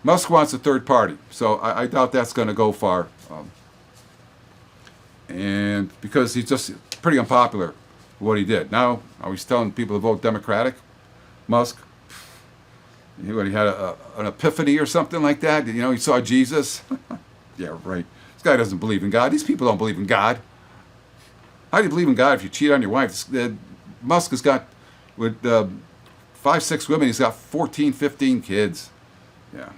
Musk wants a third party. So I doubt that's going to go far. And because he's just pretty unpopular what he did. Now he's telling people to vote Democratic. Musk, he had an epiphany or something like that. He saw Jesus. Yeah, right. This guy doesn't believe in God. These people don't believe in God. How do you believe in God if you cheat on your wife? Musk has got, with 5-6 women, he's got 14, 15 kids. Yeah.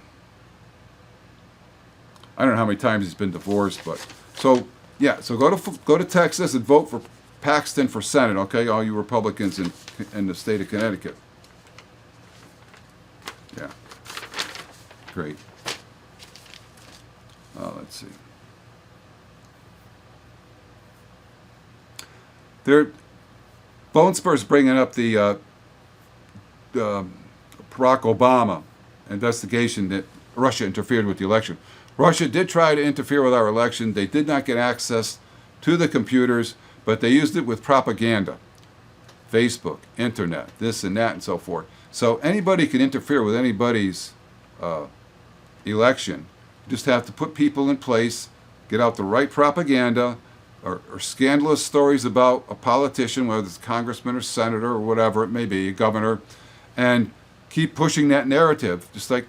I don't know how many times he's been divorced, but so go to Texas and vote for Paxton for Senate, okay? All you Republicans in the state of Connecticut. Yeah. Great. Let's see. Bone Spur's bringing up the Barack Obama investigation that Russia interfered with the election. Russia did try to interfere with our election. They did not get access to the computers, but they used it with propaganda. Facebook, internet, this and that and so forth. So anybody can interfere with anybody's election. You just have to put people in place, get out the right propaganda, or scandalous stories about a politician, whether it's a congressman or senator or whatever it may be, a governor, and keep pushing that narrative. Just like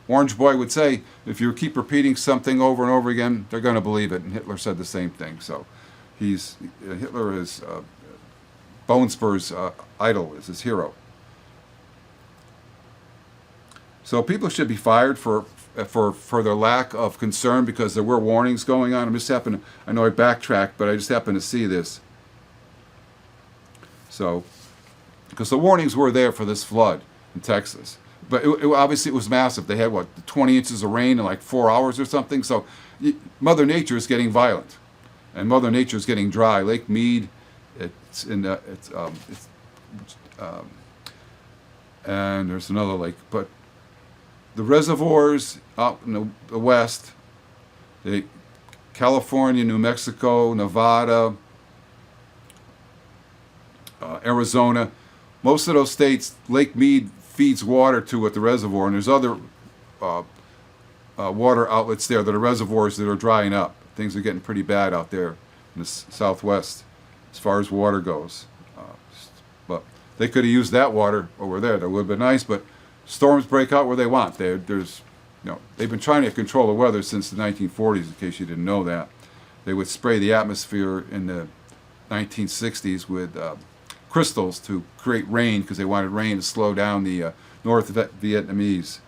Orange Boy would say, if you keep repeating something over and over again, they're going to believe it. And Hitler said the same thing. So Hitler is Bone Spur's idol, is his hero. So people should be fired for their lack of concern, because there were warnings going on. I know I backtracked, but I just happened to see this. So, because the warnings were there for this flood in Texas. But obviously it was massive. They had, 20 inches of rain in like 4 hours or something. So Mother Nature is getting violent. And Mother Nature is getting dry. Lake Mead, and there's another lake. But the reservoirs out in the west, California, New Mexico, Nevada, Arizona, most of those states, Lake Mead feeds water to at the reservoir, and there's other water outlets there that are reservoirs that are drying up. Things are getting pretty bad out there in the southwest as far as water goes. they could have used that water over there. That would have been nice, but storms break out where they want. They've been trying to control the weather since the 1940s, in case you didn't know that. They would spray the atmosphere in the 1960s with crystals to create rain, because they wanted rain to slow down the North Vietnamese.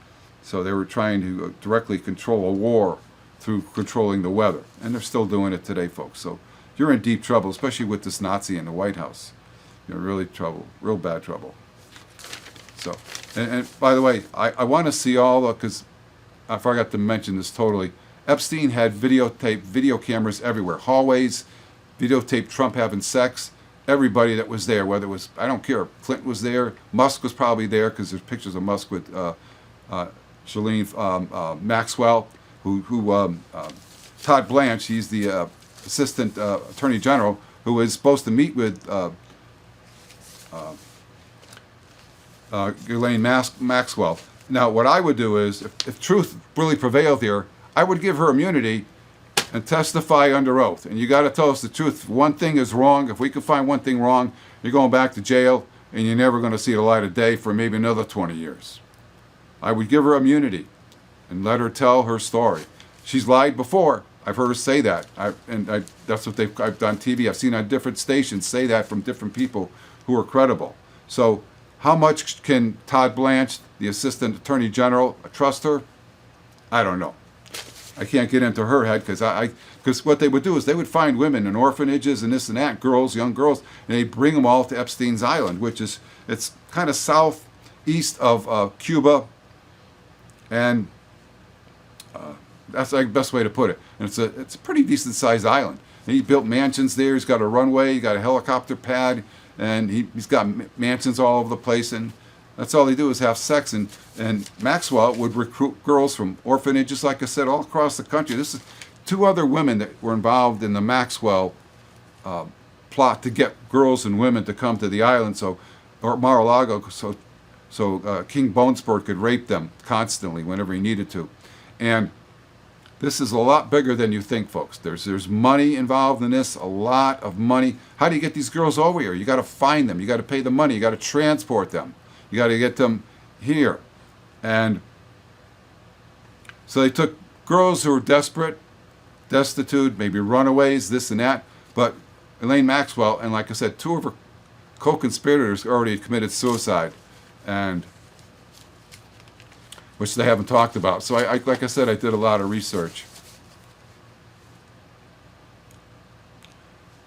So they were trying to directly control a war through controlling the weather. And they're still doing it today, folks. So you're in deep trouble, especially with this Nazi in the White House. You're really trouble, real bad trouble. So, and by the way, I want to see all the, because I forgot to mention this totally. Epstein had video cameras everywhere. Hallways, videotaped Trump having sex. Everybody that was there, whether it was, I don't care, Clinton was there, Musk was probably there, because there's pictures of Musk with Ghislaine Maxwell, Todd Blanche, he's the assistant attorney general, who is supposed to meet with Ghislaine Maxwell. Now, what I would do is, if truth really prevailed here, I would give her immunity and testify under oath. And you got to tell us the truth. If one thing is wrong, if we can find one thing wrong, you're going back to jail, and you're never going to see the light of day for maybe another 20 years. I would give her immunity and let her tell her story. She's lied before. I've heard her say that. That's what I've done TV. I've seen on different stations say that from different people who are credible. So how much can Todd Blanche, the Assistant Attorney General, trust her? I don't know. I can't get into her head, because what they would do is they would find women in orphanages and this and that, girls, young girls, and they bring them all to Epstein's Island, which is, it's kind of southeast of Cuba, and that's like the best way to put it. And it's a pretty decent sized island. And he built mansions there. He's got a runway. He got a helicopter pad, and he's got mansions all over the place. And that's all they do is have sex. And Maxwell would recruit girls from orphanages, like I said, all across the country. This is two other women that were involved in the Maxwell plot to get girls and women to come to the island, or Mar-a-Lago, so King Bonesport could rape them constantly whenever he needed to. And this is a lot bigger than you think, folks. There's money involved in this, a lot of money. How do you get these girls over here? You got to find them. You got to pay the money. You got to transport them. You got to get them here. And so they took girls who were desperate, destitute, maybe runaways, this and that. But Elaine Maxwell, and like I said, two of her co-conspirators already committed suicide, and which they haven't talked about. So like I said, I did a lot of research.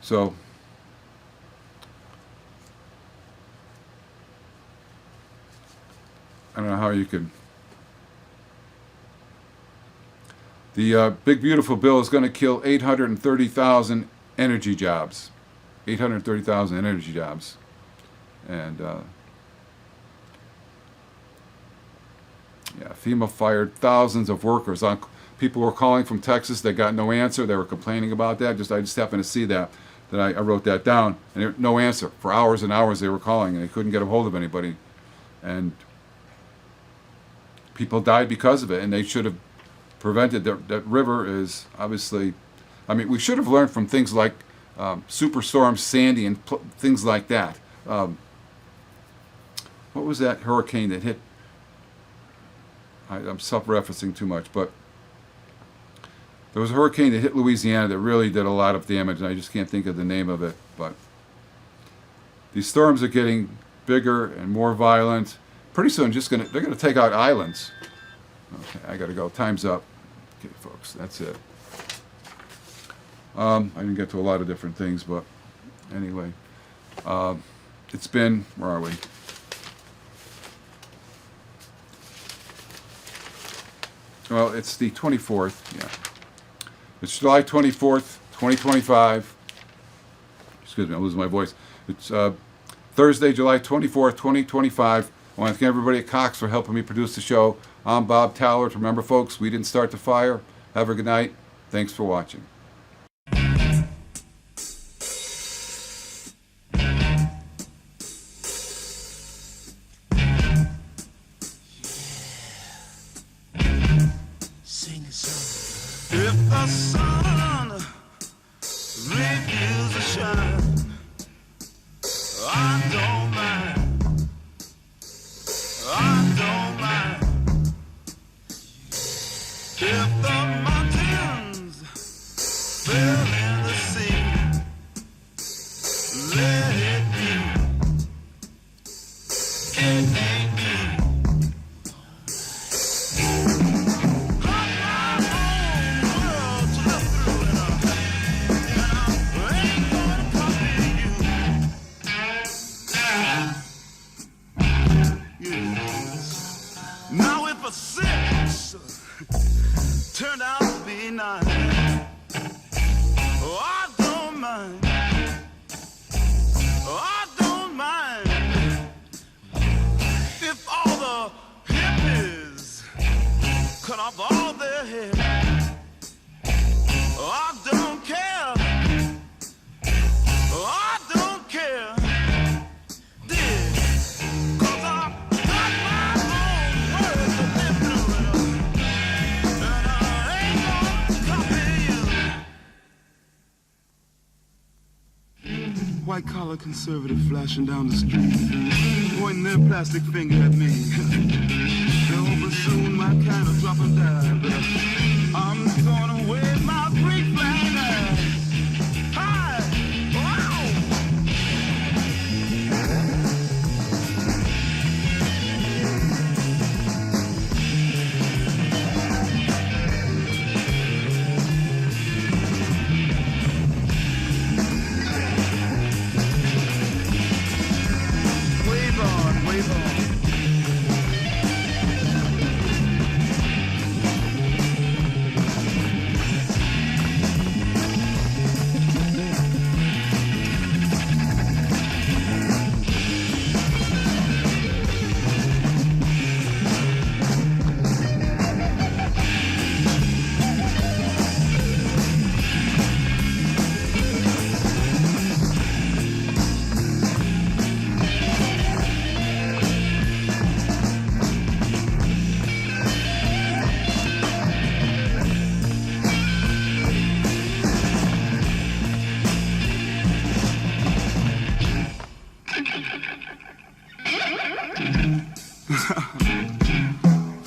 So I don't know how you could. The big beautiful bill is going to kill 830,000 energy jobs. 830,000 energy jobs. And yeah, FEMA fired thousands of workers. People were calling from Texas. They got no answer. They were complaining about that. I just happened to see that I wrote that down. And there, no answer. For hours and hours they were calling, and they couldn't get a hold of anybody. And people died because of it, and they should have prevented. That river is obviously, I mean, we should have learned from things like Superstorm Sandy and things like that. What was that hurricane that hit? I'm self-referencing too much, but there was a hurricane that hit Louisiana that really did a lot of damage, and I just can't think of the name of it. But these storms are getting bigger and more violent. Pretty soon, they're gonna take out islands. Okay, I gotta go. Time's up. Okay, folks, that's it. I didn't get to a lot of different things, but anyway, it's been, where are we? Well, it's the 24th, yeah. It's July 24th, 2025. Excuse me, I'm losing my voice. It's Thursday, July 24th, 2025. I want to thank everybody at Cox for helping me produce the show. I'm Bob Tallard. Remember, folks, we didn't start the fire. Have a good night. Thanks for watching. If the sun refuses to shine, I don't mind. White-collar conservative flashing down the street, pointing their plastic finger at me. They're hoping soon my kind of drop and die, but I'm gonna wave my freak flag. Hi! Wow! Wave on, wave on.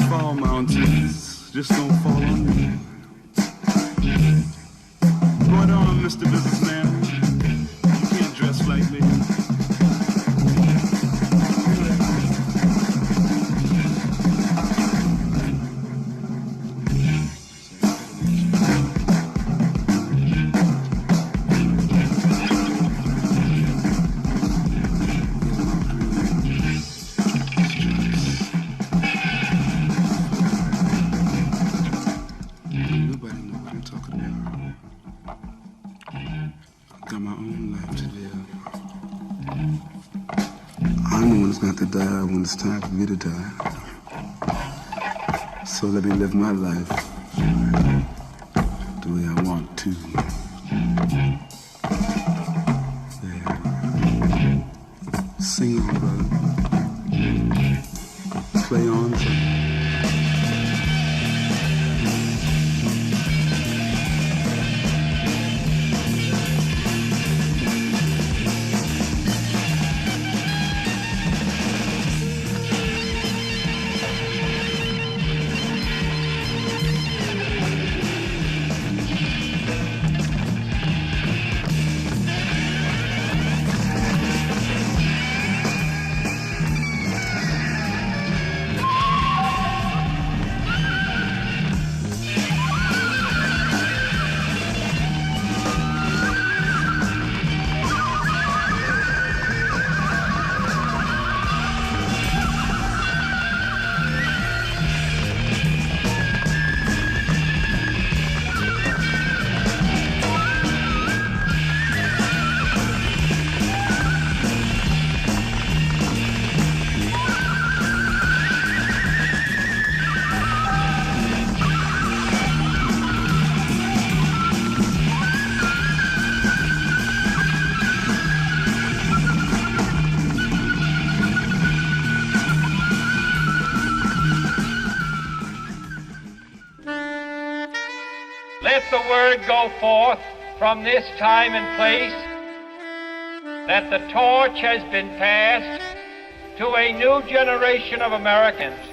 Fall mountains, just don't fall on me. Going on, Mr. Businessman. You can't dress like me. Nobody know what I'm talking about. I got my own life to live. I'm the one that's got to die when it's time for me to die. So let me live my life the way I want to. Yeah. Sing on, brother. Play on, son. Let the word go forth from this time and place that the torch has been passed to a new generation of Americans